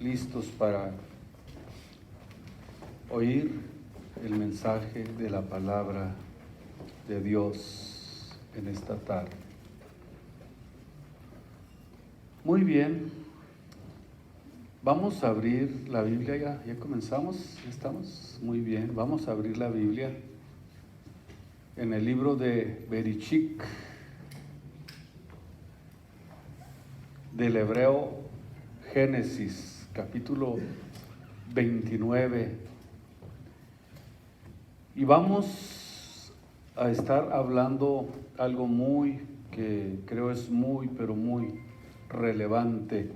listos para oír el mensaje de la palabra de Dios en esta tarde. Muy bien, vamos a abrir la Biblia, ya comenzamos, ¿ya estamos? Muy bien, vamos a abrir la Biblia en el libro de Bereshit, del hebreo Génesis, capítulo 29. Y vamos a estar hablando algo que creo es pero muy relevante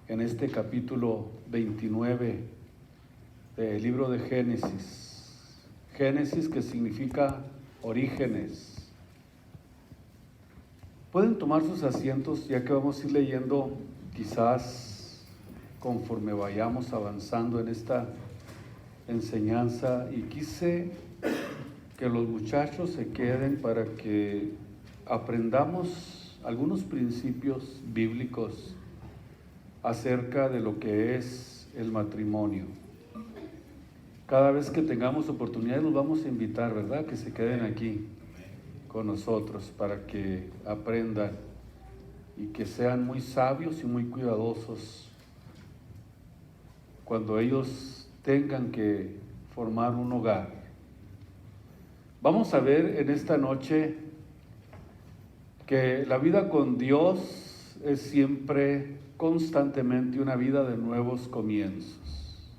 en este capítulo 29 del libro de Génesis. Génesis, que significa orígenes. Pueden tomar sus asientos, ya que vamos a ir leyendo, quizás conforme vayamos avanzando en esta enseñanza, y quise que los muchachos se queden para que aprendamos algunos principios bíblicos acerca de lo que es el matrimonio. Cada vez que tengamos oportunidad los vamos a invitar, ¿verdad? Que se queden aquí con nosotros para que aprendan y que sean muy sabios y muy cuidadosos cuando ellos tengan que formar un hogar. Vamos a ver en esta noche que la vida con Dios es siempre, constantemente, una vida de nuevos comienzos.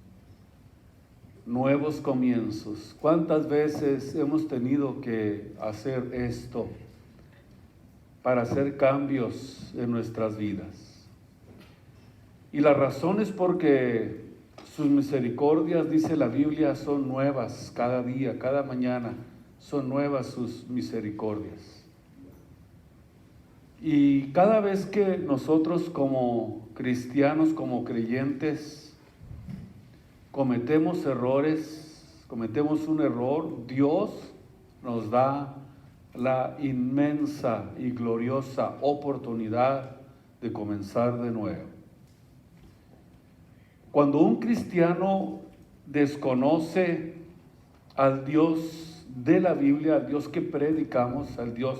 Nuevos comienzos. ¿Cuántas veces hemos tenido que hacer esto para hacer cambios en nuestras vidas? Y la razón es porque sus misericordias, dice la Biblia, son nuevas cada día, cada mañana, son nuevas sus misericordias. Y cada vez que nosotros como cristianos, como creyentes, cometemos un error, Dios nos da la inmensa y gloriosa oportunidad de comenzar de nuevo. Cuando un cristiano desconoce al Dios de la Biblia, al Dios que predicamos, al Dios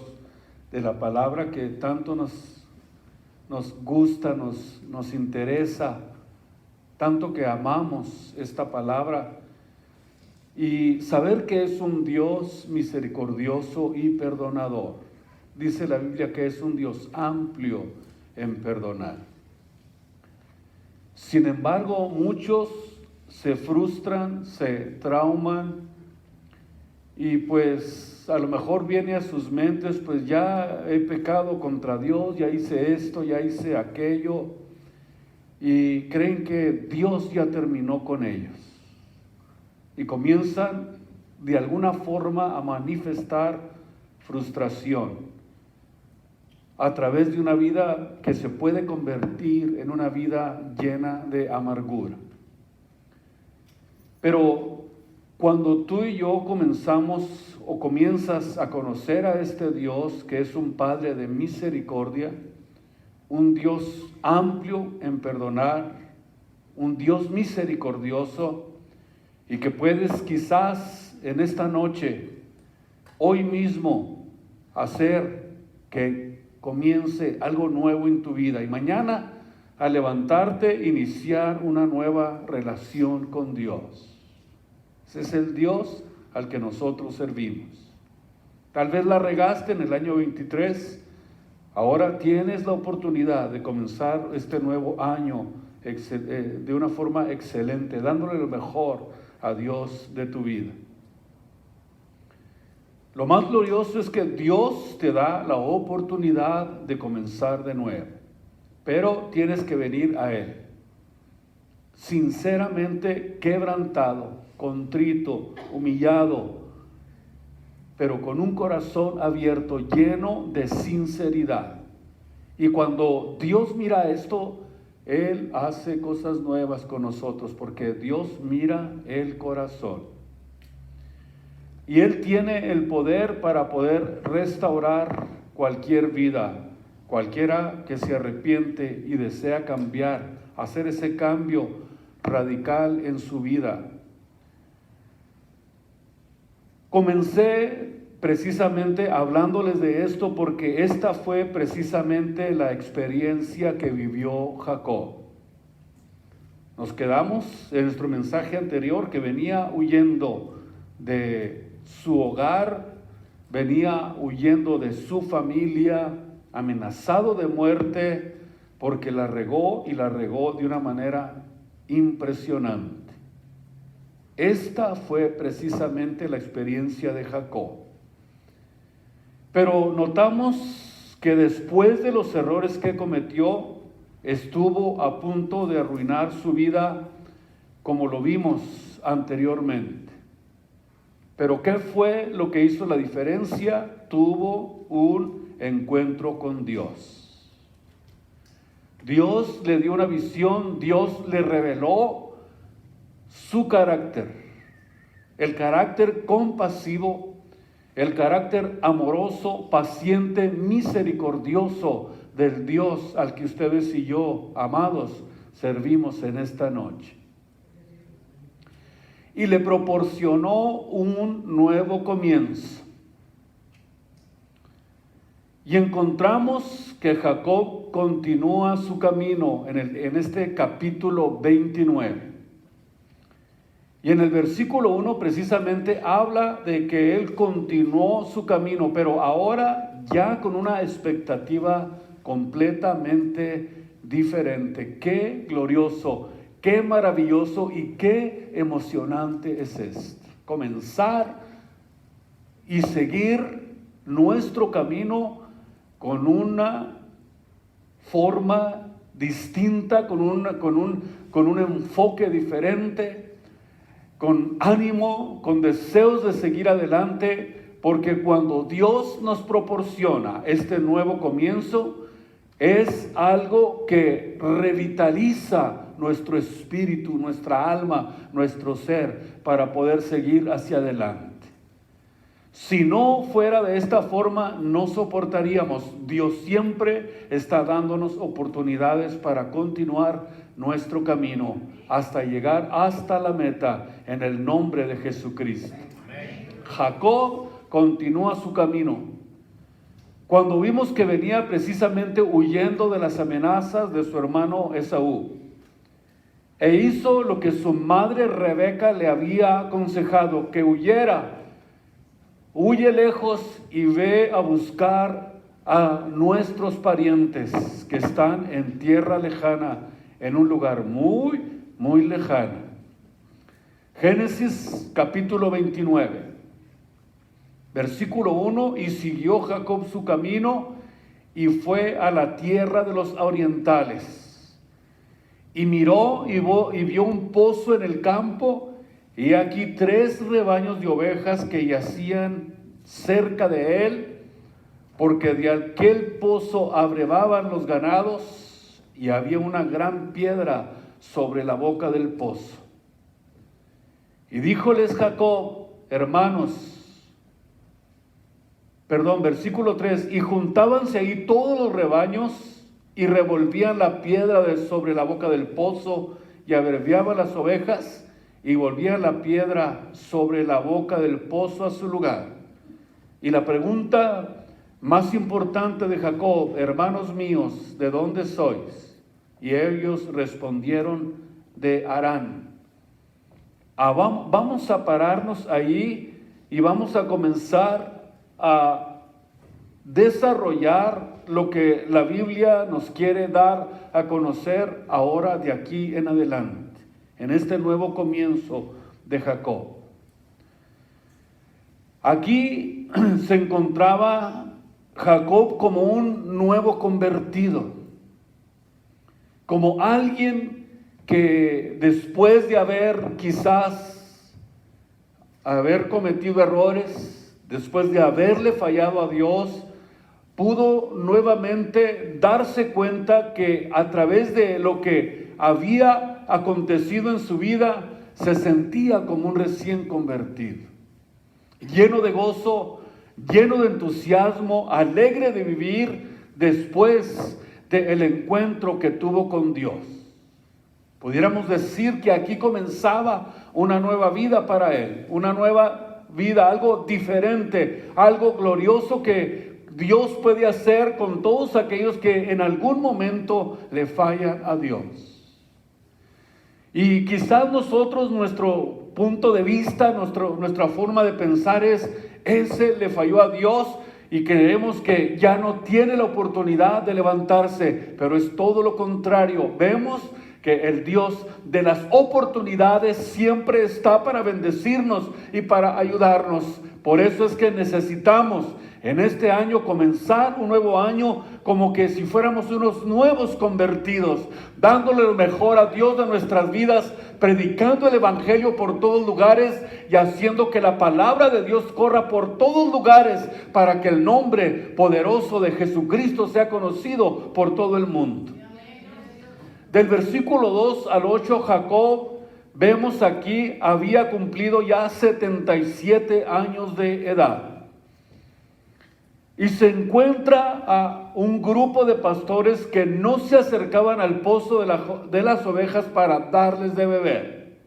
de la palabra que tanto nos gusta, nos interesa, tanto que amamos esta palabra, y saber que es un Dios misericordioso y perdonador. Dice la Biblia que es un Dios amplio en perdonar. Sin embargo, muchos se frustran, se trauman, y pues a lo mejor viene a sus mentes, pues ya he pecado contra Dios, ya hice esto, ya hice aquello, y creen que Dios ya terminó con ellos. Y comienzan de alguna forma a manifestar frustración a través de una vida que se puede convertir en una vida llena de amargura. Pero cuando tú y yo comenzamos o comienzas a conocer a este Dios, que es un Padre de misericordia, un Dios amplio en perdonar, un Dios misericordioso, y que puedes quizás en esta noche, hoy mismo, hacer que comience algo nuevo en tu vida, y mañana al levantarte iniciar una nueva relación con Dios. Ese es el Dios al que nosotros servimos. Tal vez la regaste en el año 23, ahora tienes la oportunidad de comenzar este nuevo año de una forma excelente, dándole lo mejor a Dios de tu vida. Lo más glorioso es que Dios te da la oportunidad de comenzar de nuevo, pero tienes que venir a Él sinceramente quebrantado, contrito, humillado, pero con un corazón abierto, lleno de sinceridad. Y cuando Dios mira esto, Él hace cosas nuevas con nosotros, porque Dios mira el corazón. Y Él tiene el poder para poder restaurar cualquier vida, cualquiera que se arrepiente y desea cambiar hacer ese cambio radical en su vida. Comencé precisamente hablándoles de esto porque esta fue precisamente la experiencia que vivió Jacob. Nos quedamos en nuestro mensaje anterior que venía huyendo de su hogar, venía huyendo de su familia, amenazado de muerte porque la regó y la regó de una manera impresionante. Esta fue precisamente la experiencia de Jacob. Pero notamos que después de los errores que cometió, estuvo a punto de arruinar su vida, como lo vimos anteriormente. Pero ¿qué fue lo que hizo la diferencia? Tuvo un encuentro con Dios. Dios le dio una visión, Dios le reveló su carácter, el carácter compasivo, el carácter amoroso, paciente, misericordioso del Dios al que ustedes y yo, amados, servimos en esta noche. Y le proporcionó un nuevo comienzo. Y encontramos que Jacob continúa su camino en este capítulo 29. Y en el versículo 1 precisamente habla de que él continuó su camino, pero ahora ya con una expectativa completamente diferente. Qué glorioso, qué maravilloso y qué emocionante es esto. Comenzar y seguir nuestro camino con una forma distinta, con un enfoque diferente, con ánimo, con deseos de seguir adelante, porque cuando Dios nos proporciona este nuevo comienzo, es algo que revitaliza nuestro espíritu, nuestra alma, nuestro ser, para poder seguir hacia adelante. Si no fuera de esta forma, no soportaríamos. Dios siempre está dándonos oportunidades para continuar nuestro camino hasta llegar hasta la meta en el nombre de Jesucristo. Jacob continúa su camino. Cuando vimos que venía precisamente huyendo de las amenazas de su hermano Esaú, e hizo lo que su madre Rebeca le había aconsejado, que huyera. Huye lejos y ve a buscar a nuestros parientes que están en tierra lejana, en un lugar muy, muy lejano. Génesis capítulo 29, versículo 1, y siguió Jacob su camino y fue a la tierra de los orientales. Y miró y vio un pozo en el campo, y aquí 3 rebaños de ovejas que yacían cerca de él, porque de aquel pozo abrevaban los ganados, y había una gran piedra sobre la boca del pozo. Y díjoles Jacob, versículo 3, y juntábanse ahí todos los rebaños, y revolvían la piedra sobre la boca del pozo, y abreviaban las ovejas, y volvían la piedra sobre la boca del pozo a su lugar. Y la pregunta más importante de Jacob: hermanos míos, ¿de dónde sois? Y ellos respondieron: de Harán. Vamos a pararnos ahí y vamos a comenzar a desarrollar lo que la Biblia nos quiere dar a conocer ahora de aquí en adelante, en este nuevo comienzo de Jacob. Aquí se encontraba Jacob como un nuevo convertido, como alguien que después de haber cometido errores, después de haberle fallado a Dios, pudo nuevamente darse cuenta que a través de lo que había acontecido en su vida, se sentía como un recién convertido, lleno de gozo, lleno de entusiasmo, alegre de vivir después del encuentro que tuvo con Dios. Pudiéramos decir que aquí comenzaba una nueva vida para él, una nueva vida, algo diferente, algo glorioso que Dios puede hacer con todos aquellos que en algún momento le fallan a Dios. Y quizás nosotros, nuestro punto de vista, nuestra forma de pensar es, ese le falló a Dios y creemos que ya no tiene la oportunidad de levantarse, pero es todo lo contrario. Vemos que el Dios de las oportunidades siempre está para bendecirnos y para ayudarnos. Por eso es que necesitamos en este año comenzar un nuevo año como que si fuéramos unos nuevos convertidos, dándole lo mejor a Dios de nuestras vidas, predicando el evangelio por todos lugares y haciendo que la palabra de Dios corra por todos lugares para que el nombre poderoso de Jesucristo sea conocido por todo el mundo. Del versículo 2 al 8, Jacob, vemos aquí, había cumplido ya 77 años de edad. Y se encuentra a un grupo de pastores que no se acercaban al pozo de las ovejas para darles de beber.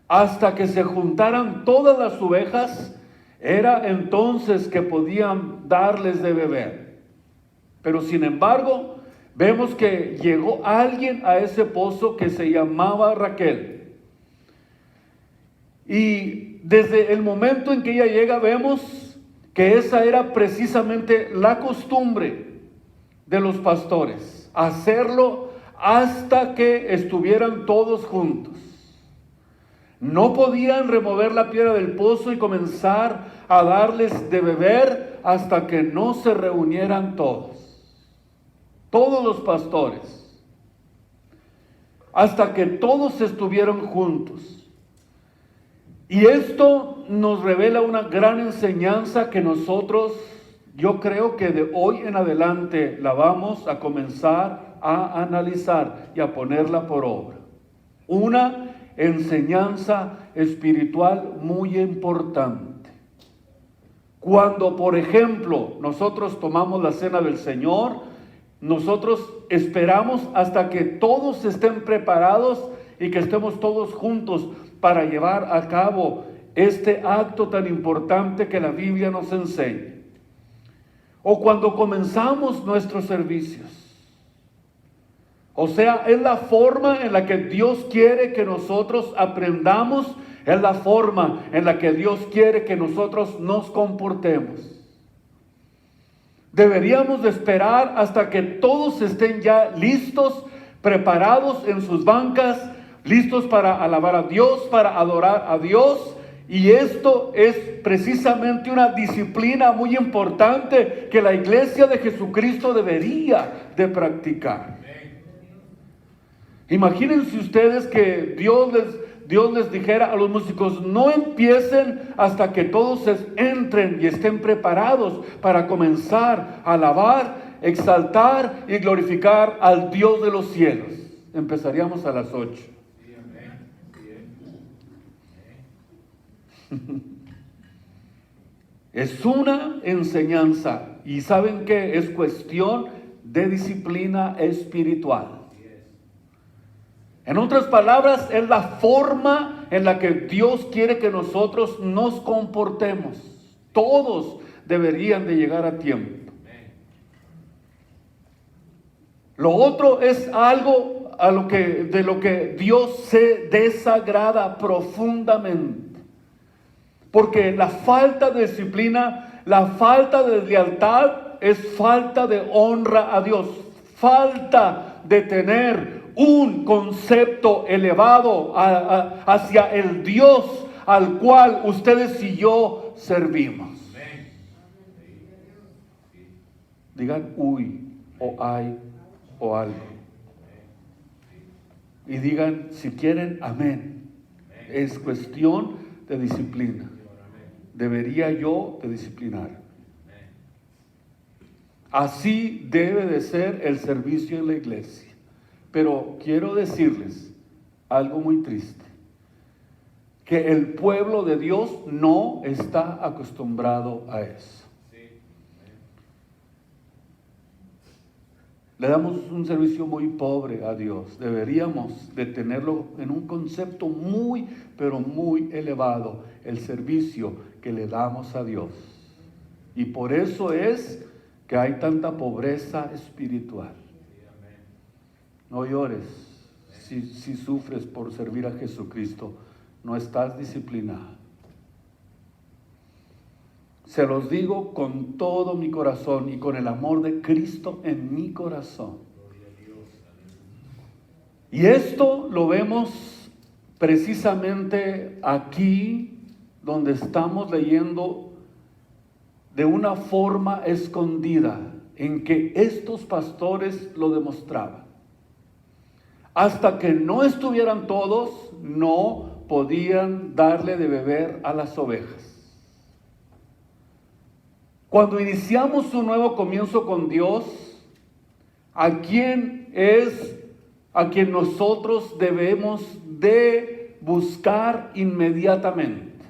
Hasta que se juntaran todas las ovejas, era entonces que podían darles de beber. Pero sin embargo, vemos que llegó alguien a ese pozo que se llamaba Raquel. Y desde el momento en que ella llega, vemos que esa era precisamente la costumbre de los pastores, hacerlo hasta que estuvieran todos juntos. No podían remover la piedra del pozo y comenzar a darles de beber hasta que no se reunieran todos los pastores, hasta que todos estuvieron juntos. Y esto nos revela una gran enseñanza que nosotros, yo creo que de hoy en adelante la vamos a comenzar a analizar y a ponerla por obra. Una enseñanza espiritual muy importante. Cuando, por ejemplo, nosotros tomamos la cena del Señor, nosotros esperamos hasta que todos estén preparados y que estemos todos juntos para llevar a cabo este acto tan importante que la Biblia nos enseña. O cuando comenzamos nuestros servicios. O sea, es la forma en la que Dios quiere que nosotros aprendamos, es la forma en la que Dios quiere que nosotros nos comportemos. Deberíamos de esperar hasta que todos estén ya listos, preparados en sus bancas, listos para alabar a Dios, para adorar a Dios. Y esto es precisamente una disciplina muy importante que la iglesia de Jesucristo debería de practicar. Imagínense ustedes que Dios les dijera a los músicos, no empiecen hasta que todos entren y estén preparados para comenzar a alabar, exaltar y glorificar al Dios de los cielos. Empezaríamos a las 8. Es una enseñanza y ¿saben qué? Es cuestión de disciplina espiritual. En otras palabras, es la forma en la que Dios quiere que nosotros nos comportemos. Todos deberían de llegar a tiempo. Lo otro es algo de lo que Dios se desagrada profundamente. Porque la falta de disciplina, la falta de lealtad es falta de honra a Dios. Falta de tener un concepto elevado hacia el Dios al cual ustedes y yo servimos. Digan uy, o ay, o algo. Y digan, si quieren, amén. Es cuestión de disciplina. Debería yo de disciplinar. Así debe de ser el servicio en la iglesia. Pero quiero decirles algo muy triste. Que el pueblo de Dios no está acostumbrado a eso. Le damos un servicio muy pobre a Dios. Deberíamos de tenerlo en un concepto muy, pero muy elevado, el servicio que le damos a Dios. Y por eso es que hay tanta pobreza espiritual. No llores si sufres por servir a Jesucristo. No estás disciplinado. Se los digo con todo mi corazón y con el amor de Cristo en mi corazón. Y esto lo vemos precisamente aquí, donde estamos leyendo de una forma escondida, en que estos pastores lo demostraban. Hasta que no estuvieran todos, no podían darle de beber a las ovejas. Cuando iniciamos un nuevo comienzo con Dios, ¿a quién es a quien nosotros debemos de buscar inmediatamente?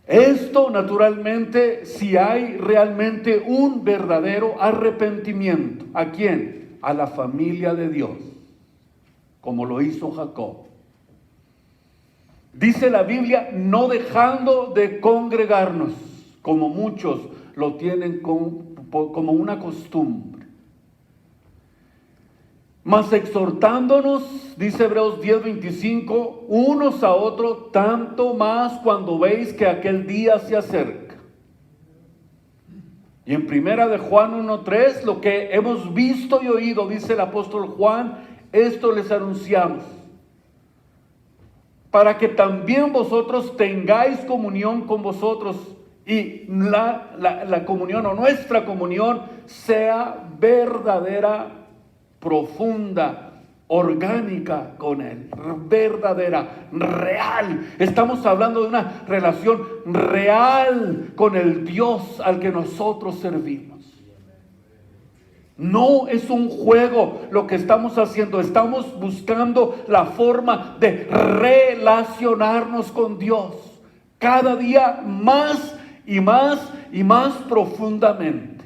Esto, naturalmente, si hay realmente un verdadero arrepentimiento. ¿A quién? A la familia de Dios, como lo hizo Jacob. Dice la Biblia, no dejando de congregarnos, como muchos lo tienen como una costumbre, mas exhortándonos, dice Hebreos 10:25, unos a otros, tanto más cuando veis que aquel día se acerca. Y en primera de Juan 1:3, lo que hemos visto y oído, dice el apóstol Juan, esto les anunciamos, para que también vosotros tengáis comunión con vosotros, y la comunión o nuestra comunión sea verdadera, profunda, orgánica con Él, verdadera, real. Estamos hablando de una relación real con el Dios al que nosotros servimos. No es un juego lo que estamos haciendo, estamos buscando la forma de relacionarnos con Dios cada día más y más y más profundamente.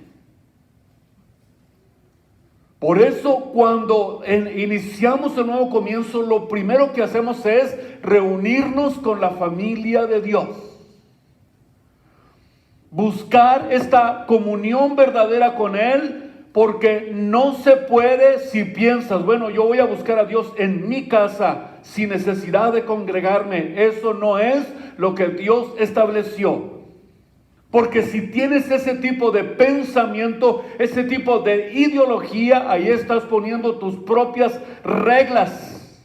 Por eso cuando iniciamos el nuevo comienzo, lo primero que hacemos es reunirnos con la familia de Dios. Buscar esta comunión verdadera con Él, porque no se puede si piensas, bueno, yo voy a buscar a Dios en mi casa sin necesidad de congregarme. Eso no es lo que Dios estableció. Porque si tienes ese tipo de pensamiento, ese tipo de ideología, ahí estás poniendo tus propias reglas.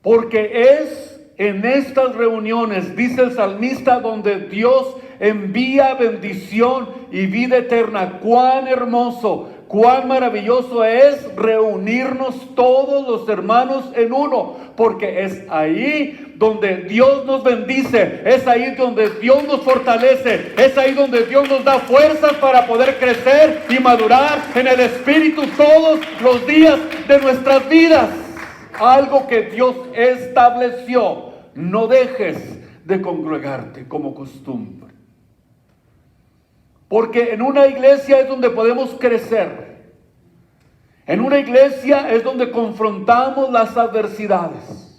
Porque es en estas reuniones, dice el salmista, donde Dios envía bendición y vida eterna. Cuán hermoso, cuán maravilloso es reunirnos todos los hermanos en uno, porque es ahí donde Dios nos bendice, es ahí donde Dios nos fortalece, es ahí donde Dios nos da fuerzas para poder crecer y madurar en el Espíritu todos los días de nuestras vidas. Algo que Dios estableció. No dejes de congregarte como costumbre. Porque en una iglesia es donde podemos crecer. En una iglesia es donde confrontamos las adversidades.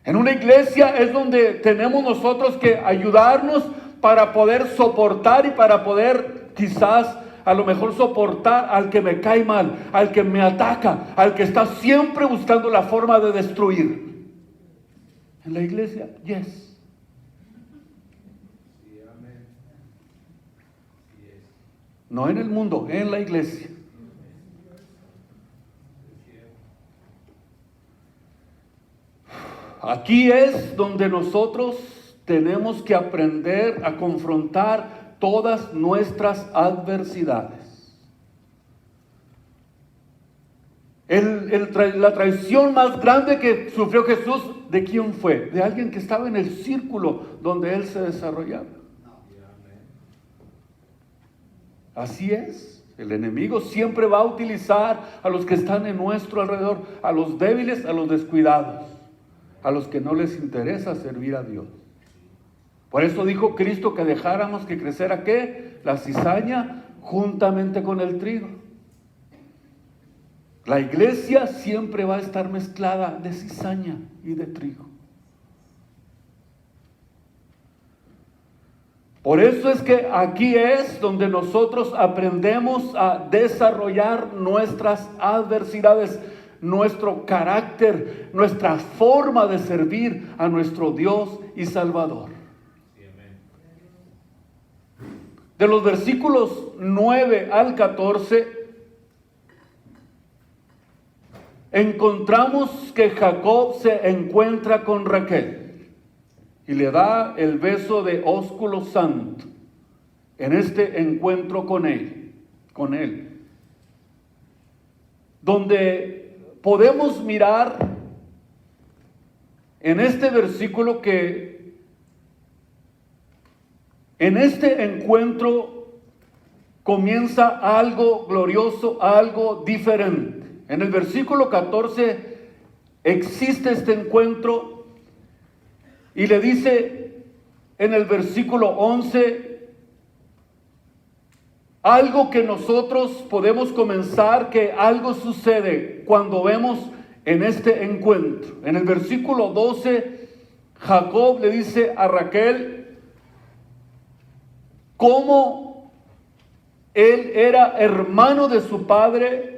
En una iglesia es donde tenemos nosotros que ayudarnos para poder soportar y para poder quizás a lo mejor soportar al que me cae mal, al que me ataca, al que está siempre buscando la forma de destruir. En la iglesia, yes. No en el mundo, en la iglesia. Aquí es donde nosotros tenemos que aprender a confrontar todas nuestras adversidades. La traición más grande que sufrió Jesús, ¿de quién fue? De alguien que estaba en el círculo donde Él se desarrollaba. Así es. El enemigo siempre va a utilizar a los que están en nuestro alrededor, a los débiles, a los descuidados, a los que no les interesa servir a Dios. Por eso dijo Cristo que dejáramos que creciera ¿qué? La cizaña juntamente con el trigo. La iglesia siempre va a estar mezclada de cizaña y de trigo. Por eso es que aquí es donde nosotros aprendemos a desarrollar nuestras adversidades, nuestro carácter, nuestra forma de servir a nuestro Dios y Salvador. De los versículos 9 al 14, encontramos que Jacob se encuentra con Raquel y le da el beso de ósculo santo en este encuentro con él, donde podemos mirar en este versículo que en este encuentro comienza algo glorioso, algo diferente. En el versículo 14 existe este encuentro y le dice en el versículo 11 algo que nosotros podemos comenzar, que algo sucede cuando vemos en este encuentro. En el versículo 12, Jacob le dice a Raquel cómo él era hermano de su padre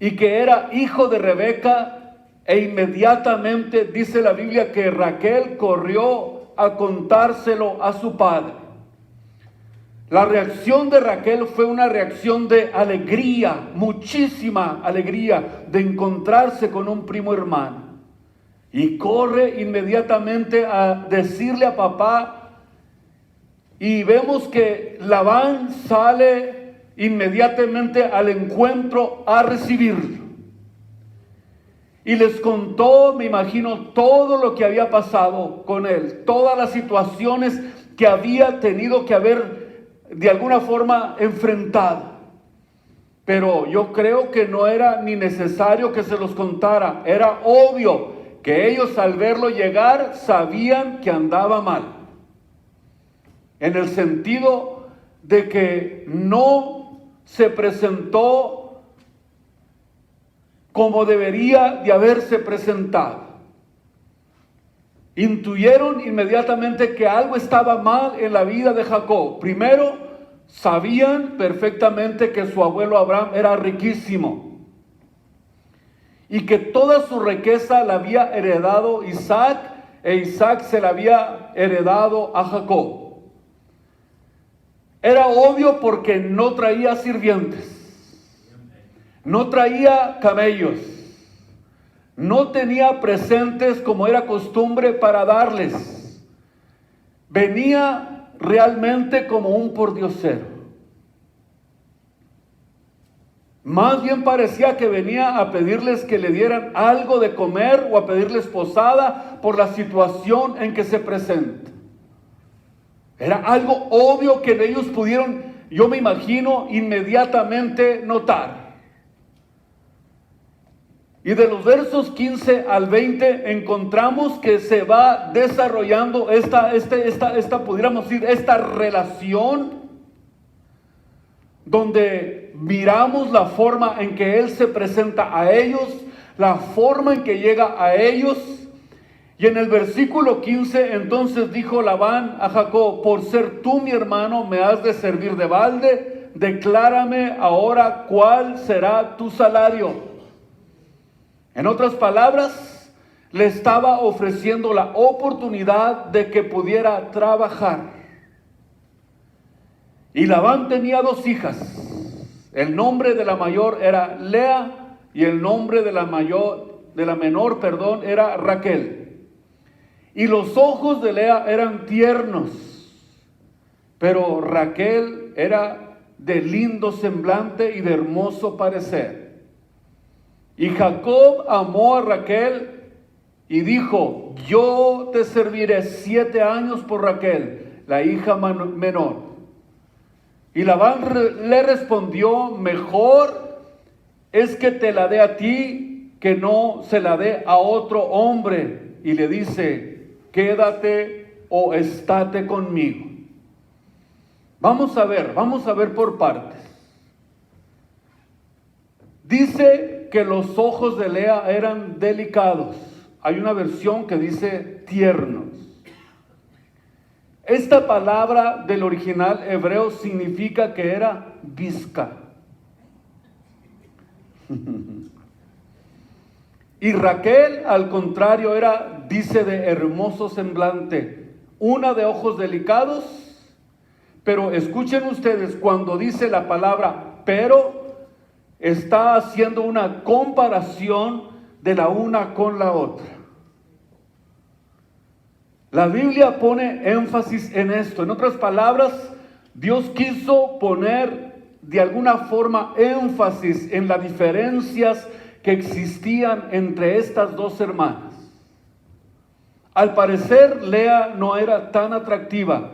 y que era hijo de Rebeca, e inmediatamente dice la Biblia que Raquel corrió a contárselo a su padre. La reacción de Raquel fue una reacción de alegría, muchísima alegría de encontrarse con un primo hermano. Y corre inmediatamente a decirle a papá, y vemos que Labán sale inmediatamente al encuentro a recibirlo. Y les contó, me imagino, todo lo que había pasado con él, todas las situaciones que había tenido que haber de alguna forma enfrentado. Pero yo creo que no era ni necesario que se los contara, era obvio que ellos al verlo llegar sabían que andaba mal. En el sentido de que no se presentó como debería de haberse presentado. Intuyeron inmediatamente que algo estaba mal en la vida de Jacob. Primero, sabían perfectamente que su abuelo Abraham era riquísimo y que toda su riqueza la había heredado Isaac, e Isaac se la había heredado a Jacob. Era obvio porque no traía sirvientes. No traía camellos, no tenía presentes como era costumbre para darles. Venía realmente como un pordiosero. Más bien parecía que venía a pedirles que le dieran algo de comer o a pedirles posada por la situación en que se presenta. Era algo obvio que ellos pudieron, yo me imagino, inmediatamente notar. Y de los versos 15 al 20 encontramos que se va desarrollando pudiéramos decir, esta relación, donde miramos la forma en que él se presenta a ellos, la forma en que llega a ellos. Y en el versículo 15, entonces dijo Labán a Jacob: por ser tú mi hermano, me has de servir de balde, declárame ahora cuál será tu salario. En otras palabras, le estaba ofreciendo la oportunidad de que pudiera trabajar. Y Labán tenía 2 hijas. El nombre de la mayor era Lea y el nombre de la menor, era Raquel. Y los ojos de Lea eran tiernos, pero Raquel era de lindo semblante y de hermoso parecer. Y Jacob amó a Raquel y dijo: yo te serviré 7 años por Raquel, la hija menor. Y Labán le respondió: mejor es que te la dé a ti, que no se la dé a otro hombre. Y le dice: quédate o estate conmigo. Vamos a ver por partes. Dice que los ojos de Lea eran delicados. Hay una versión que dice tiernos. Esta palabra del original hebreo significa que era bizca. Y Raquel, al contrario, era, dice, de hermoso semblante, una de ojos delicados. Pero escuchen ustedes, cuando dice la palabra pero, está haciendo una comparación de la una con la otra. La Biblia pone énfasis en esto. En otras palabras, Dios quiso poner de alguna forma énfasis en las diferencias que existían entre estas dos hermanas. Al parecer, Lea no era tan atractiva,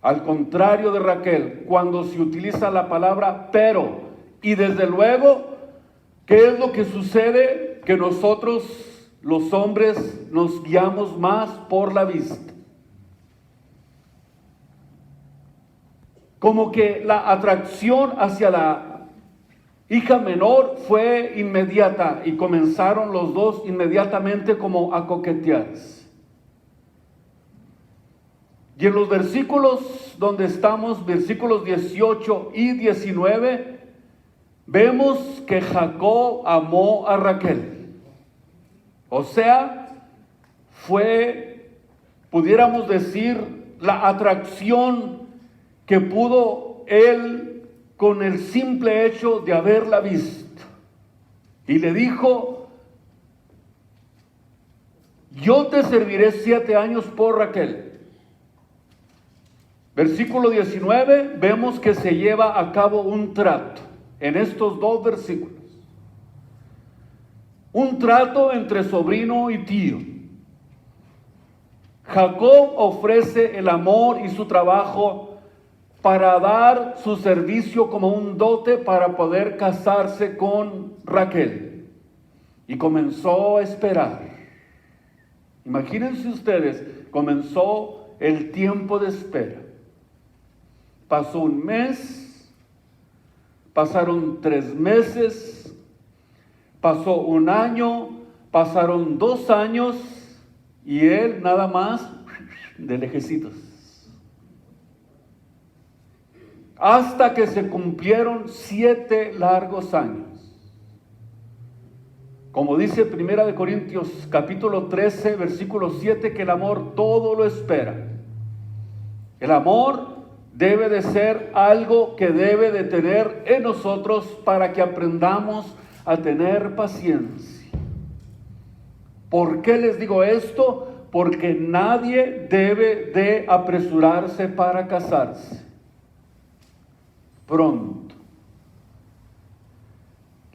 al contrario de Raquel, cuando se utiliza la palabra pero. Y desde luego, ¿qué es lo que sucede? Que nosotros, los hombres, nos guiamos más por la vista. Como que la atracción hacia la hija menor fue inmediata y comenzaron los dos inmediatamente como a coquetearse. Y en los versículos donde estamos, versículos 18 y 19, vemos que Jacob amó a Raquel. O sea, fue, pudiéramos decir, la atracción que pudo él con el simple hecho de haberla visto. Y le dijo: yo te serviré 7 años por Raquel. Versículo 19, vemos que se lleva a cabo un trato en estos dos versículos. Un trato entre sobrino y tío. Jacob ofrece el amor y su trabajo para dar su servicio como un dote para poder casarse con Raquel. Y comenzó a esperar. Imagínense ustedes, comenzó el tiempo de espera. Pasó un mes, pasaron 3 meses, pasó 1 año, pasaron 2 años y él nada más de lejecitos. Hasta que se cumplieron 7 largos años. Como dice 1 Corintios capítulo 13, versículo 7, que el amor todo lo espera. El amor debe de ser algo que debe de tener en nosotros para que aprendamos a tener paciencia. ¿Por qué les digo esto? Porque nadie debe de apresurarse para casarse pronto.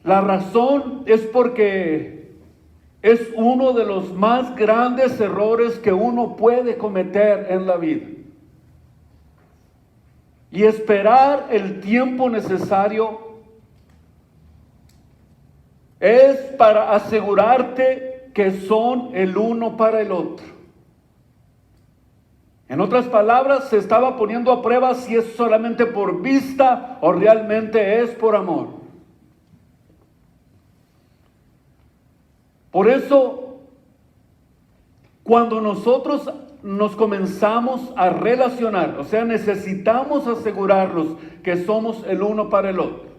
La razón es porque es uno de los más grandes errores que uno puede cometer en la vida. Y esperar el tiempo necesario es para asegurarte que son el uno para el otro. En otras palabras, se estaba poniendo a prueba si es solamente por vista o realmente es por amor. Por eso, cuando nosotros nos comenzamos a relacionar, o sea, necesitamos asegurarnos que somos el uno para el otro,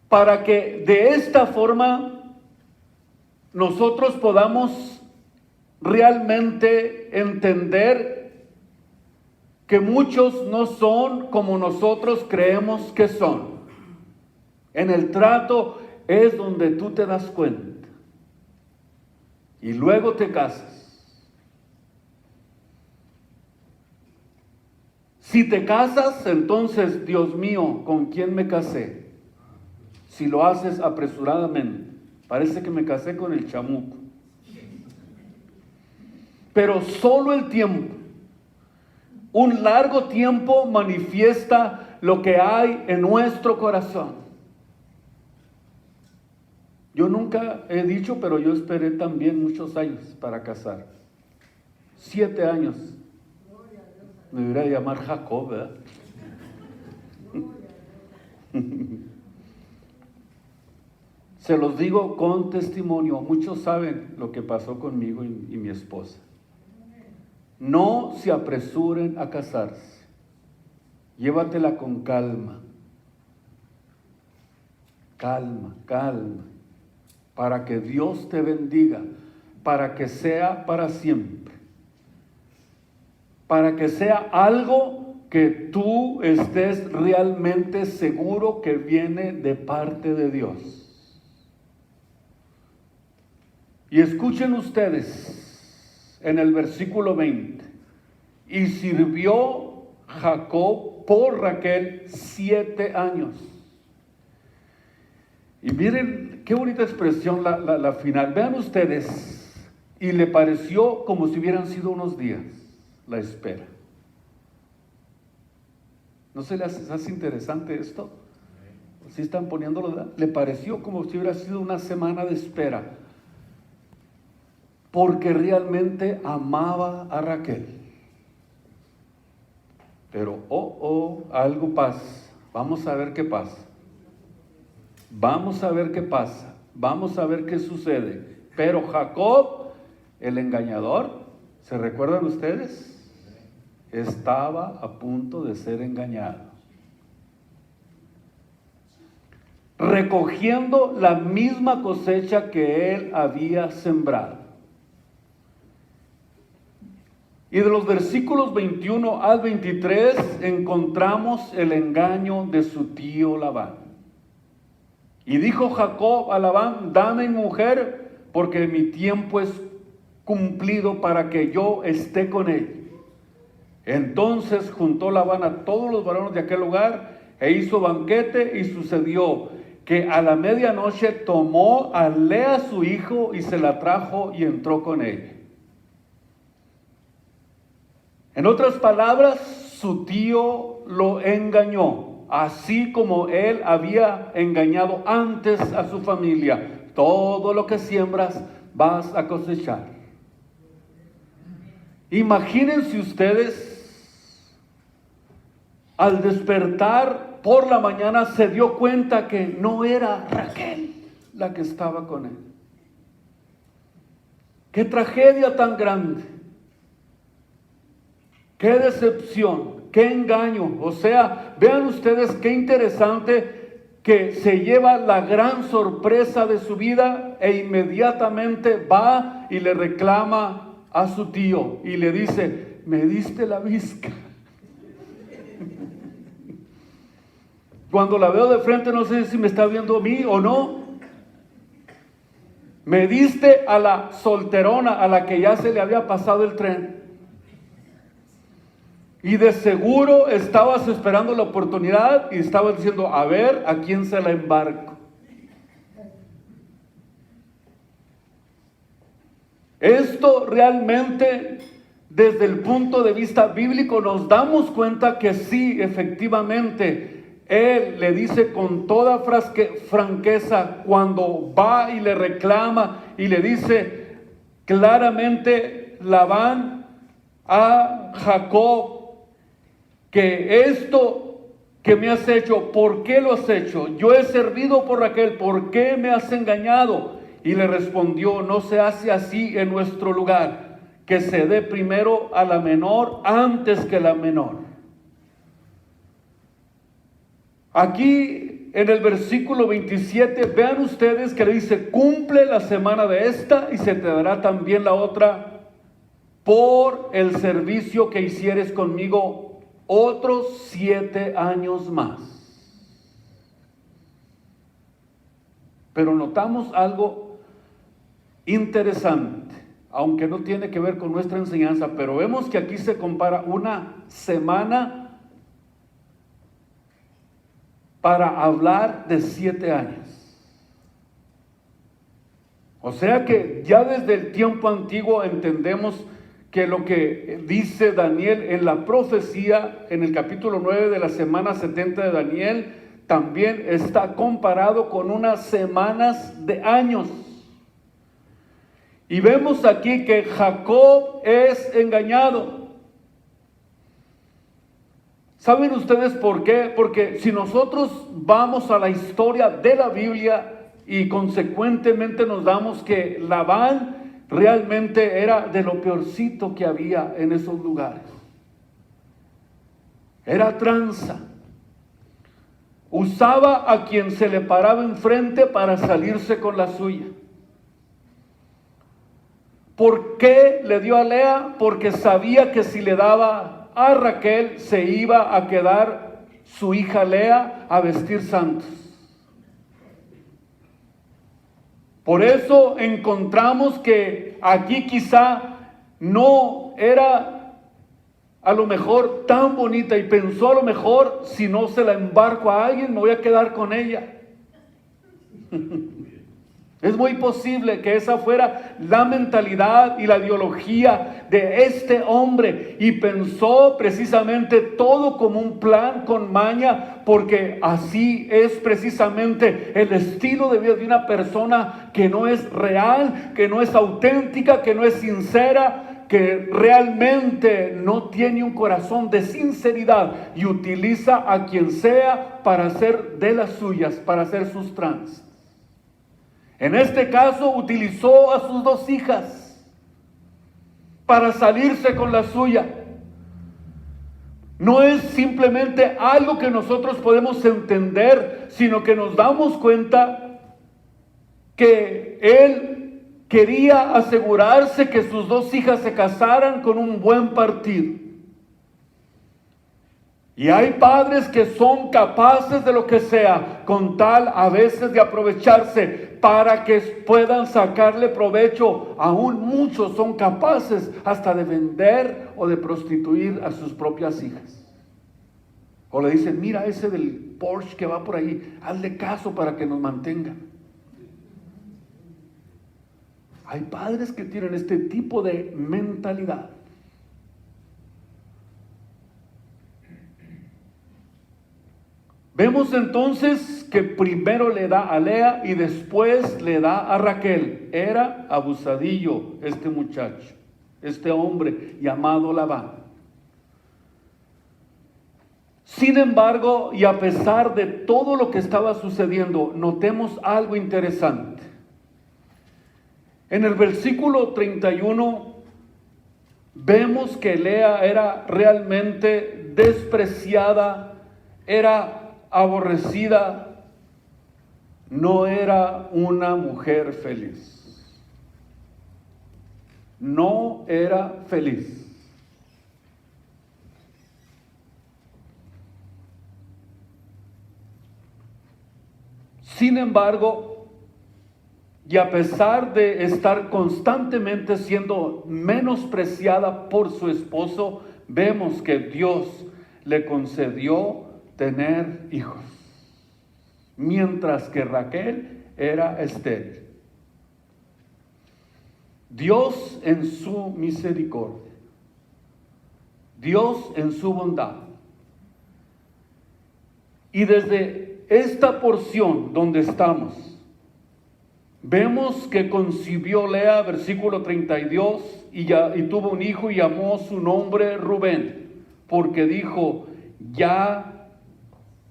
para que de esta forma nosotros podamos realmente entender que muchos no son como nosotros creemos que son. En el trato es donde tú te das cuenta. Y luego te casas. Si te casas, entonces, Dios mío, ¿con quién me casé? Si lo haces apresuradamente, parece que me casé con el chamuco. Pero solo el tiempo, un largo tiempo, manifiesta lo que hay en nuestro corazón. Yo nunca he dicho, pero yo esperé también muchos años para casar. 7 años. Me debería llamar Jacob, ¿verdad? Se los digo con testimonio. Muchos saben lo que pasó conmigo y mi esposa. No se apresuren a casarse. Llévatela con calma. Calma, calma. Para que Dios te bendiga. Para que sea para siempre. Para que sea algo que tú estés realmente seguro que viene de parte de Dios. Y escuchen ustedes en el versículo 20. Y sirvió Jacob por Raquel 7 años. Y miren qué bonita expresión la final. Vean ustedes. Y le pareció como si hubieran sido unos días la espera. ¿No se les hace interesante esto? ¿Sí están poniéndolo? ¿Verdad? Le pareció como si hubiera sido una semana de espera. Porque realmente amaba a Raquel. Pero, algo pasa. Vamos a ver qué pasa. Vamos a ver qué pasa. Vamos a ver qué sucede. Pero Jacob, el engañador, ¿se recuerdan ustedes? Estaba a punto de ser engañado. Recogiendo la misma cosecha que él había sembrado. Y de los versículos 21 al 23 encontramos el engaño de su tío Labán. Y dijo Jacob a Labán: dame mujer, porque mi tiempo es cumplido para que yo esté con ella. Entonces juntó Labán a todos los varones de aquel lugar e hizo banquete, y sucedió que a la medianoche tomó a Lea su hijo y se la trajo y entró con ella. En otras palabras, su tío lo engañó, así como él había engañado antes a su familia. Todo lo que siembras vas a cosechar. Imagínense ustedes, al despertar por la mañana se dio cuenta que no era Raquel la que estaba con él. ¡Qué tragedia tan grande! ¡Qué decepción! ¡Qué engaño! O sea, vean ustedes qué interesante que se lleva la gran sorpresa de su vida e inmediatamente va y le reclama a su tío y le dice: me diste la visca. Cuando la veo de frente no sé si me está viendo a mí o no. Me diste a la solterona, a la que ya se le había pasado el tren. Y de seguro estabas esperando la oportunidad y estabas diciendo: a ver, ¿a quién se la embarco? Esto realmente, desde el punto de vista bíblico, nos damos cuenta que sí, efectivamente, él le dice con toda franqueza, cuando va y le reclama y le dice claramente Labán a Jacob, que esto que me has hecho, ¿por qué lo has hecho? Yo he servido por Raquel, ¿por qué me has engañado? Y le respondió: no se hace así en nuestro lugar, que se dé primero a la menor antes que la menor. Aquí en el versículo 27, vean ustedes que le dice: cumple la semana de esta y se te dará también la otra por el servicio que hicieres conmigo otros 7 años más. Pero notamos algo interesante, aunque no tiene que ver con nuestra enseñanza, pero vemos que aquí se compara una semana para hablar de 7 años. O sea que ya desde el tiempo antiguo entendemos que lo que dice Daniel en la profecía, en el capítulo 9 de la semana 70 de Daniel, también está comparado con unas semanas de años. Y vemos aquí que Jacob es engañado. ¿Saben ustedes por qué? Porque si nosotros vamos a la historia de la Biblia y consecuentemente nos damos que Labán realmente era de lo peorcito que había en esos lugares. Era tranza. Usaba a quien se le paraba enfrente para salirse con la suya. ¿Por qué le dio a Lea? Porque sabía que si le daba a Raquel se iba a quedar su hija Lea a vestir santos. Por eso encontramos que aquí quizá no era a lo mejor tan bonita y pensó a lo mejor si no se la embarco a alguien me voy a quedar con ella. Es muy posible que esa fuera la mentalidad y la ideología de este hombre y pensó precisamente todo como un plan con maña, porque así es precisamente el estilo de vida de una persona que no es real, que no es auténtica, que no es sincera, que realmente no tiene un corazón de sinceridad y utiliza a quien sea para hacer de las suyas, para hacer sus tranzas. En este caso utilizó a sus dos hijas para salirse con la suya. No es simplemente algo que nosotros podemos entender, sino que nos damos cuenta que él quería asegurarse que sus dos hijas se casaran con un buen partido. Y hay padres que son capaces de lo que sea, con tal a veces de aprovecharse para que puedan sacarle provecho. Aún muchos son capaces hasta de vender o de prostituir a sus propias hijas. O le dicen, mira ese del Porsche que va por ahí, hazle caso para que nos mantenga. Hay padres que tienen este tipo de mentalidad. Vemos entonces que primero le da a Lea y después le da a Raquel. Era abusadillo este muchacho, este hombre llamado Labán. Sin embargo, y a pesar de todo lo que estaba sucediendo, notemos algo interesante. En el versículo 31 vemos que Lea era realmente despreciada, era aborrecida, no era una mujer feliz. No era feliz. Sin embargo, y a pesar de estar constantemente siendo menospreciada por su esposo, vemos que Dios le concedió tener hijos, mientras que Raquel era estéril. Dios en su misericordia, Dios en su bondad. Y desde esta porción donde estamos, vemos que concibió Lea, versículo 32, y tuvo un hijo y llamó su nombre Rubén, porque dijo, ya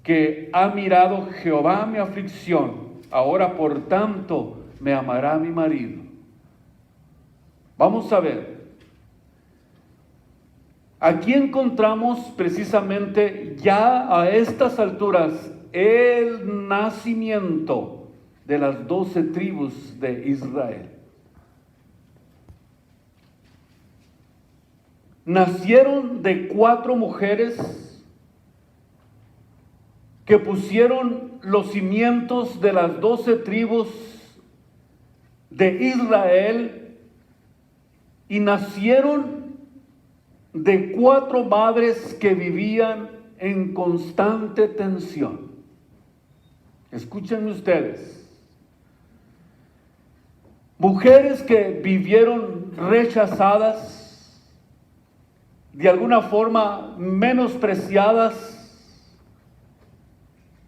que ha mirado Jehová mi aflicción, ahora por tanto me amará mi marido. Vamos a ver. Aquí encontramos precisamente ya a estas alturas el nacimiento de las 12 tribus de Israel. Nacieron de 4 mujeres que pusieron los cimientos de las 12 tribus de Israel y nacieron de 4 madres que vivían en constante tensión. Escúchenme ustedes. Mujeres que vivieron rechazadas, de alguna forma menospreciadas,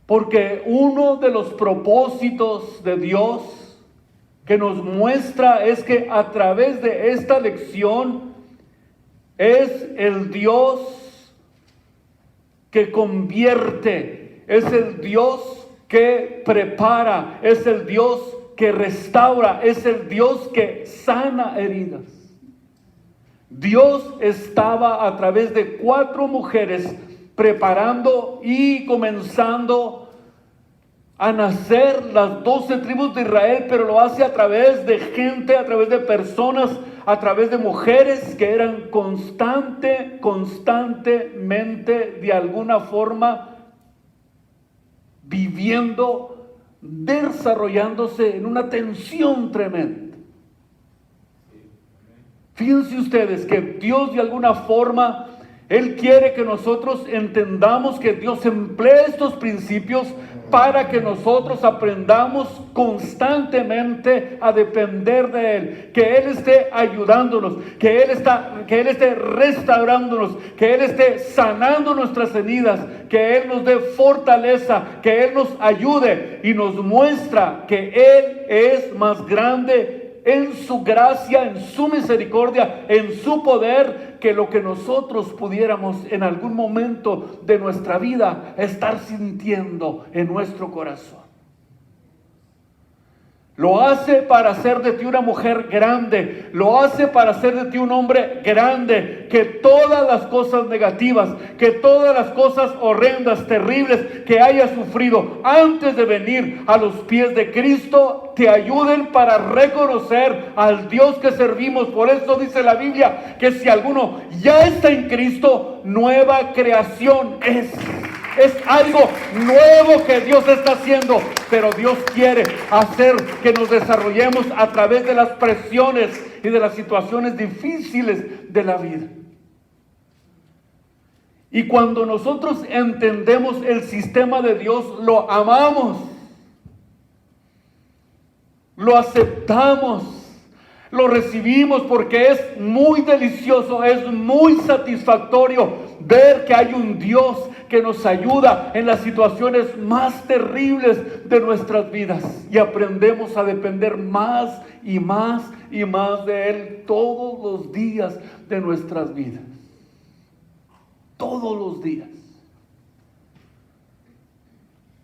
porque uno de los propósitos de Dios que nos muestra es que a través de esta lección es el Dios que convierte, es el Dios que prepara, es el Dios que restaura, es el Dios que sana heridas. Dios estaba a través de 4 mujeres preparando y comenzando a nacer las 12 tribus de Israel, pero lo hace a través de gente, a través de personas, a través de mujeres que eran constantemente, de alguna forma, viviendo, desarrollándose en una tensión tremenda. Fíjense ustedes que Dios de alguna forma, Él quiere que nosotros entendamos que Dios emplea estos principios para que nosotros aprendamos constantemente a depender de Él, que Él esté ayudándonos, que Él esté restaurándonos, que Él esté sanando nuestras heridas, que Él nos dé fortaleza, que Él nos ayude y nos muestra que Él es más grande en su gracia, en su misericordia, en su poder, que lo que nosotros pudiéramos en algún momento de nuestra vida estar sintiendo en nuestro corazón. Lo hace para hacer de ti una mujer grande. Lo hace para hacer de ti un hombre grande. Que todas las cosas negativas, que todas las cosas horrendas, terribles que hayas sufrido antes de venir a los pies de Cristo, te ayuden para reconocer al Dios que servimos. Por eso dice la Biblia que si alguno ya está en Cristo, nueva creación es. Es algo nuevo que Dios está haciendo, pero Dios quiere hacer que nos desarrollemos a través de las presiones y de las situaciones difíciles de la vida. Y cuando nosotros entendemos el sistema de Dios, lo amamos, lo aceptamos, lo recibimos, porque es muy delicioso, es muy satisfactorio ver que hay un Dios que nos ayuda en las situaciones más terribles de nuestras vidas, y aprendemos a depender más y más y más de Él todos los días de nuestras vidas. Todos los días.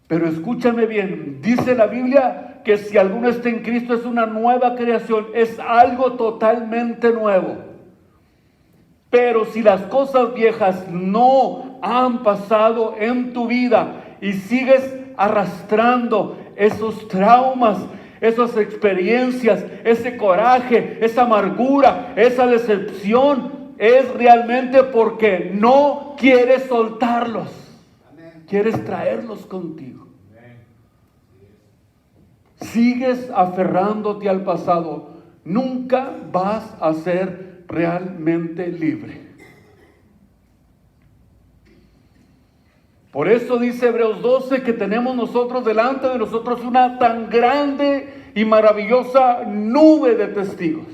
Pero escúchame bien, dice la Biblia que si alguno está en Cristo es una nueva creación, es algo totalmente nuevo. Pero si las cosas viejas no han pasado en tu vida y sigues arrastrando esos traumas, esas experiencias, ese coraje, esa amargura, esa decepción, es realmente porque no quieres soltarlos. Quieres traerlos contigo. Sigues aferrándote al pasado. Nunca vas a ser realmente libre. Por eso dice Hebreos 12 que tenemos nosotros delante de nosotros una tan grande y maravillosa nube de testigos,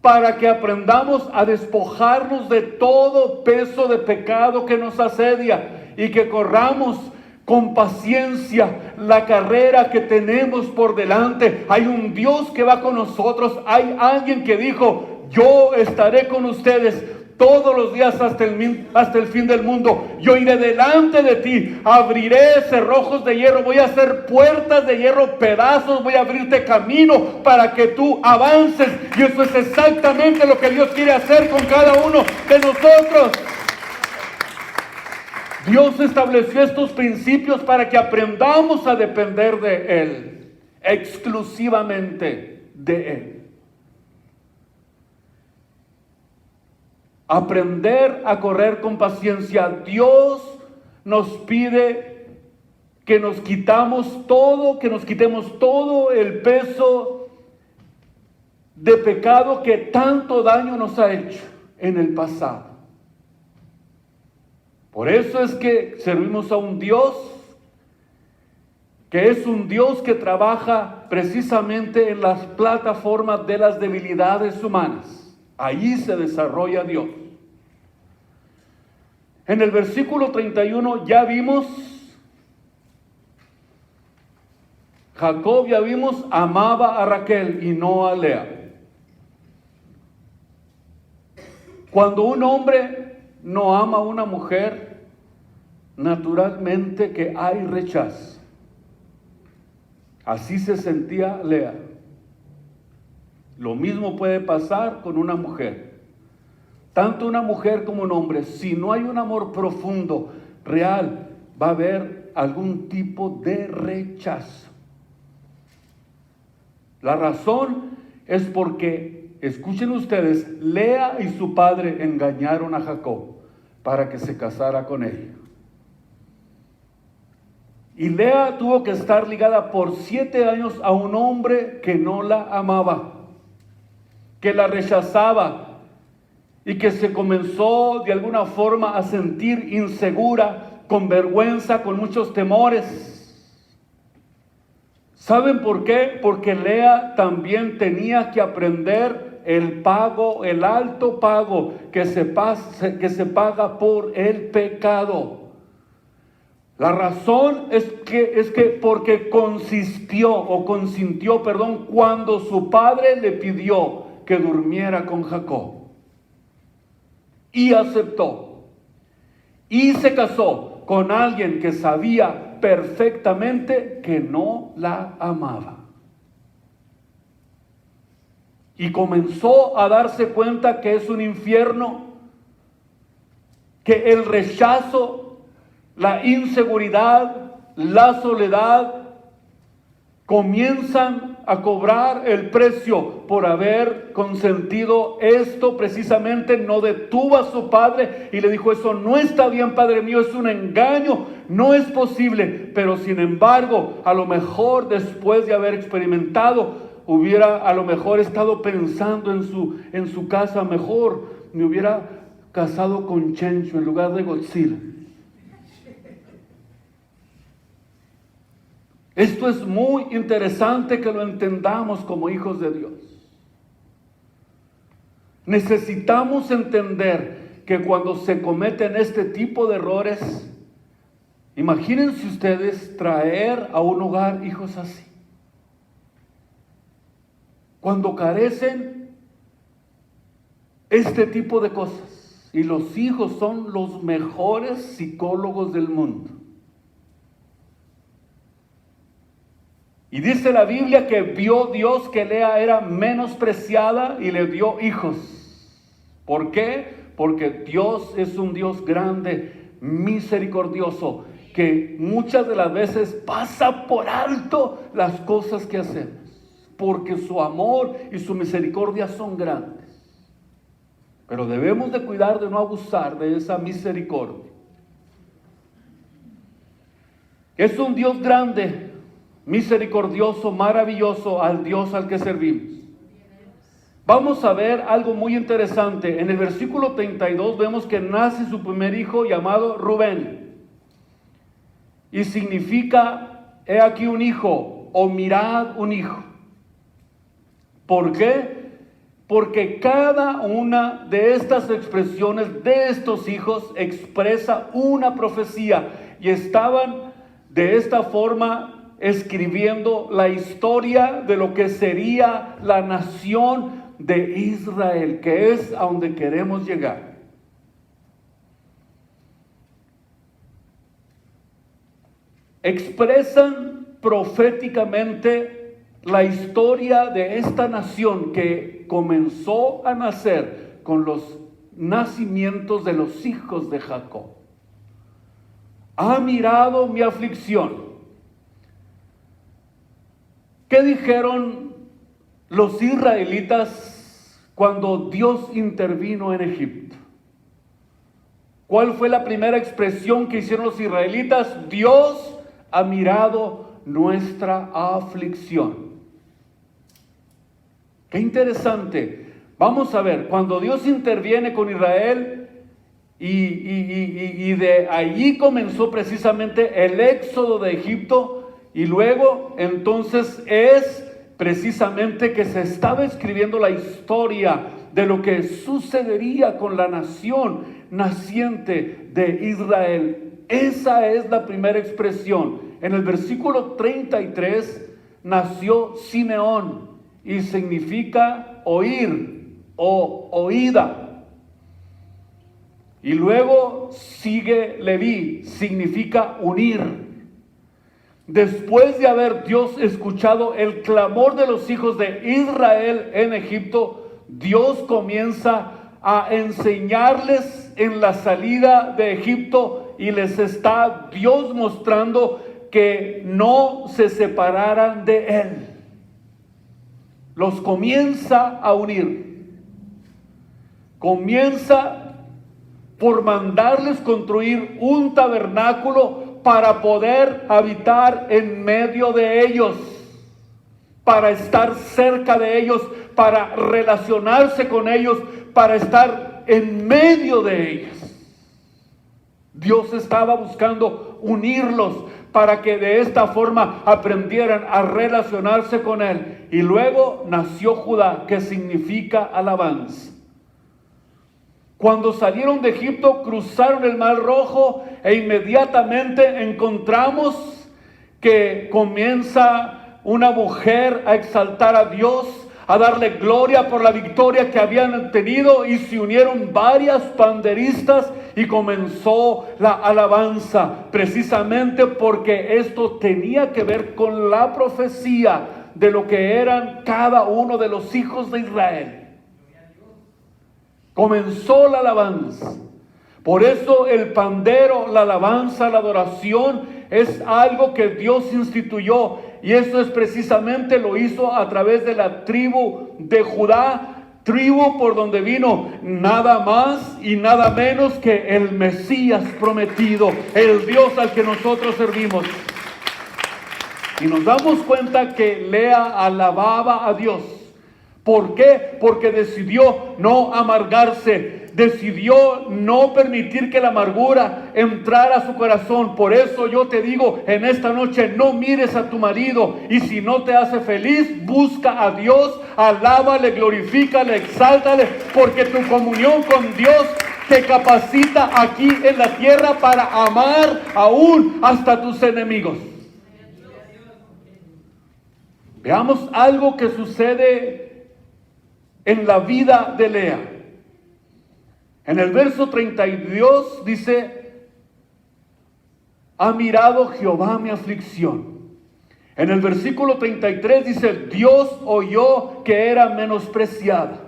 para que aprendamos a despojarnos de todo peso de pecado que nos asedia y que corramos con paciencia la carrera que tenemos por delante. Hay un Dios que va con nosotros. Hay alguien que dijo: yo estaré con ustedes todos los días hasta el fin del mundo. Yo iré delante de ti, abriré cerrojos de hierro, voy a hacer puertas de hierro pedazos, voy a abrirte camino para que tú avances. Y eso es exactamente lo que Dios quiere hacer con cada uno de nosotros. Dios estableció estos principios para que aprendamos a depender de Él, exclusivamente de Él. Aprender a correr con paciencia. Dios nos pide que nos quitemos todo el peso de pecado que tanto daño nos ha hecho en el pasado. Por eso es que servimos a un Dios que es un Dios que trabaja precisamente en las plataformas de las debilidades humanas. Allí se desarrolla Dios. En el versículo 31 ya vimos Jacob, ya vimos, amaba a Raquel y no a Lea. Cuando un hombre no ama a una mujer, naturalmente que hay rechazo. Así se sentía Lea. Lo mismo puede pasar con una mujer. Tanto una mujer como un hombre, si no hay un amor profundo, real, va a haber algún tipo de rechazo. La razón es porque, escuchen ustedes, Lea y su padre engañaron a Jacob para que se casara con ella. Y Lea tuvo que estar ligada por 7 años a un hombre que no la amaba, que la rechazaba y que se comenzó de alguna forma a sentir insegura, con vergüenza, con muchos temores. ¿Saben por qué? Porque Lea también tenía que aprender el pago, el alto pago que se paga por el pecado. La razón es que porque consintió, cuando su padre le pidió que durmiera con Jacob. Y aceptó. Y se casó con alguien que sabía perfectamente que no la amaba. Y comenzó a darse cuenta que es un infierno, que el rechazo, la inseguridad, la soledad comienzan a cobrar el precio por haber consentido esto. Precisamente no detuvo a su padre y le dijo: eso no está bien, padre mío, es un engaño, no es posible. Pero sin embargo, a lo mejor después de haber experimentado, hubiera a lo mejor estado pensando en su casa: mejor me hubiera casado con Chencho en lugar de Godzilla. Esto es muy interesante que lo entendamos como hijos de Dios. Necesitamos entender que cuando se cometen este tipo de errores, imagínense ustedes traer a un hogar hijos así. Cuando carecen este tipo de cosas, y los hijos son los mejores psicólogos del mundo. Y dice la Biblia que vio Dios que Lea era menospreciada y le dio hijos. ¿Por qué? Porque Dios es un Dios grande, misericordioso, que muchas de las veces pasa por alto las cosas que hacemos, porque su amor y su misericordia son grandes. Pero debemos de cuidar de no abusar de esa misericordia. Es un Dios grande, misericordioso, maravilloso, al Dios al que servimos. Vamos a ver algo muy interesante. En el versículo 32 vemos que nace su primer hijo llamado Rubén. Y significa: he aquí un hijo, o mirad un hijo. ¿Por qué? Porque cada una de estas expresiones de estos hijos expresa una profecía. Y estaban de esta forma escribiendo la historia de lo que sería la nación de Israel, que es a donde queremos llegar. Expresan proféticamente la historia de esta nación que comenzó a nacer con los nacimientos de los hijos de Jacob. Ha mirado mi aflicción. ¿Qué dijeron los israelitas cuando Dios intervino en Egipto? ¿Cuál fue la primera expresión que hicieron los israelitas? Dios ha mirado nuestra aflicción. Qué interesante. Vamos a ver, cuando Dios interviene con Israel y de allí comenzó precisamente el éxodo de Egipto. Y luego, entonces, es precisamente que se estaba escribiendo la historia de lo que sucedería con la nación naciente de Israel. Esa es la primera expresión. En el versículo 33 nació Simeón y significa oír o oída. Y luego sigue Leví, significa unir. Después de haber Dios escuchado el clamor de los hijos de Israel en Egipto, Dios comienza a enseñarles en la salida de Egipto y les está Dios mostrando que no se separaran de Él. Los comienza a unir. Comienza por mandarles construir un tabernáculo para poder habitar en medio de ellos, para estar cerca de ellos, para relacionarse con ellos, para estar en medio de ellos. Dios estaba buscando unirlos para que de esta forma aprendieran a relacionarse con Él. Y luego nació Judá, que significa alabanza. Cuando salieron de Egipto, cruzaron el Mar Rojo e inmediatamente encontramos que comienza una mujer a exaltar a Dios, a darle gloria por la victoria que habían tenido, y se unieron varias panderistas y comenzó la alabanza, precisamente porque esto tenía que ver con la profecía de lo que eran cada uno de los hijos de Israel. Comenzó la alabanza. Por eso el pandero, la alabanza, la adoración es algo que Dios instituyó, y eso es precisamente lo hizo a través de la tribu de Judá, tribu por donde vino nada más y nada menos que el Mesías prometido, el Dios al que nosotros servimos. Y nos damos cuenta que Lea alababa a Dios. ¿Por qué? Porque decidió no amargarse, decidió no permitir que la amargura entrara a su corazón. Por eso yo te digo en esta noche, no mires a tu marido, y si no te hace feliz, busca a Dios, alábale, glorifícale, exáltale, porque tu comunión con Dios te capacita aquí en la tierra para amar aún hasta tus enemigos. Veamos algo que sucede en la vida de Lea. En el verso 32 dice: ha mirado Jehová mi aflicción. En el versículo 33 dice: Dios oyó que era menospreciada.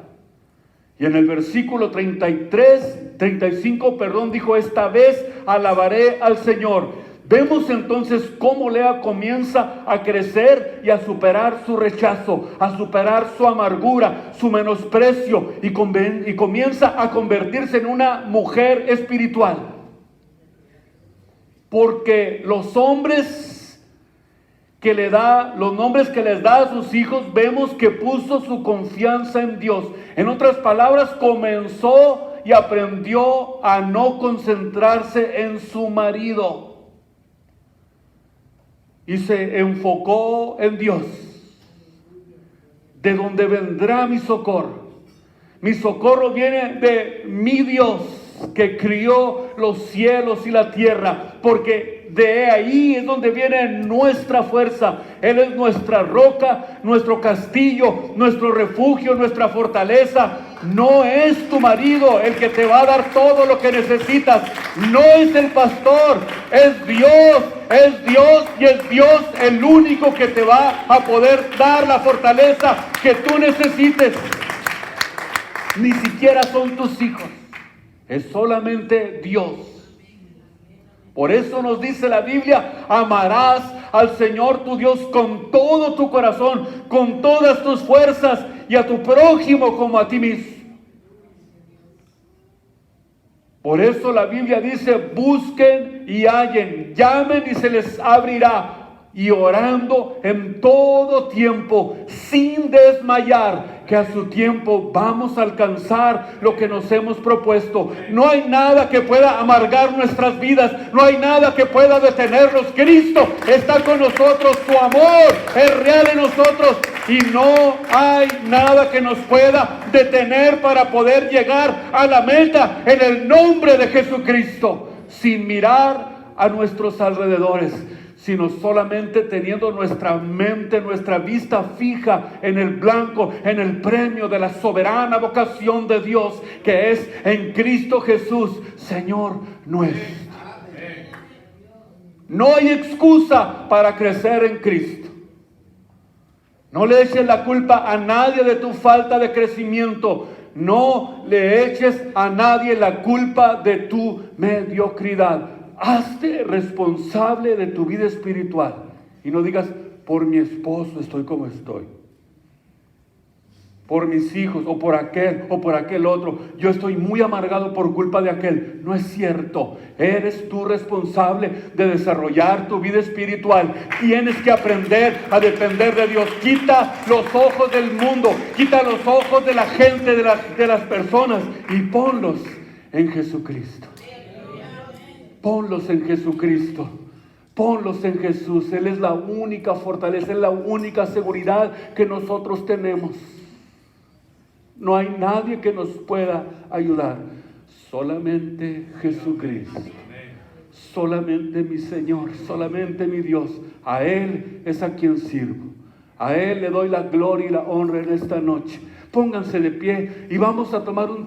Y en el versículo 35, dijo: esta vez alabaré al Señor. Vemos entonces cómo Lea comienza a crecer y a superar su rechazo, a superar su amargura, su menosprecio, y comienza a convertirse en una mujer espiritual. Porque los nombres que les da a sus hijos, vemos que puso su confianza en Dios. En otras palabras, comenzó y aprendió a no concentrarse en su marido, y se enfocó en Dios, de donde vendrá mi socorro. Mi socorro viene de mi Dios, que crió los cielos y la tierra, porque de ahí es donde viene nuestra fuerza. Él es nuestra roca, nuestro castillo, nuestro refugio, nuestra fortaleza. No es tu marido el que te va a dar todo lo que necesitas. No es el pastor, es Dios y es Dios el único que te va a poder dar la fortaleza que tú necesites. Ni siquiera son tus hijos, es solamente Dios. Por eso nos dice la Biblia: amarás al Señor tu Dios con todo tu corazón, con todas tus fuerzas, y a tu prójimo como a ti mismo. Por eso la Biblia dice: busquen y hallen, llamen y se les abrirá. Y orando en todo tiempo, sin desmayar, que a su tiempo vamos a alcanzar lo que nos hemos propuesto. No hay nada que pueda amargar nuestras vidas, no hay nada que pueda detenernos. Cristo está con nosotros, su amor es real en nosotros, y no hay nada que nos pueda detener para poder llegar a la meta en el nombre de Jesucristo, sin mirar a nuestros alrededores, sino solamente teniendo nuestra mente, nuestra vista fija en el blanco, en el premio de la soberana vocación de Dios, que es en Cristo Jesús, Señor nuestro. No hay excusa para crecer en Cristo. No le eches la culpa a nadie de tu falta de crecimiento. No le eches a nadie la culpa de tu mediocridad. Hazte responsable de tu vida espiritual. Y no digas, por mi esposo estoy como estoy. Por mis hijos, o por aquel otro. Yo estoy muy amargado por culpa de aquel. No es cierto. Eres tú responsable de desarrollar tu vida espiritual. Tienes que aprender a depender de Dios. Quita los ojos del mundo. Quita los ojos de la gente, de las personas. Y ponlos en Jesucristo. Ponlos en Jesucristo. Ponlos en Jesús. Él es la única fortaleza, es la única seguridad que nosotros tenemos. No hay nadie que nos pueda ayudar. Solamente Jesucristo. Solamente mi Señor. Solamente mi Dios. A Él es a quien sirvo. A Él le doy la gloria y la honra en esta noche. Pónganse de pie y vamos a tomar un tiempo.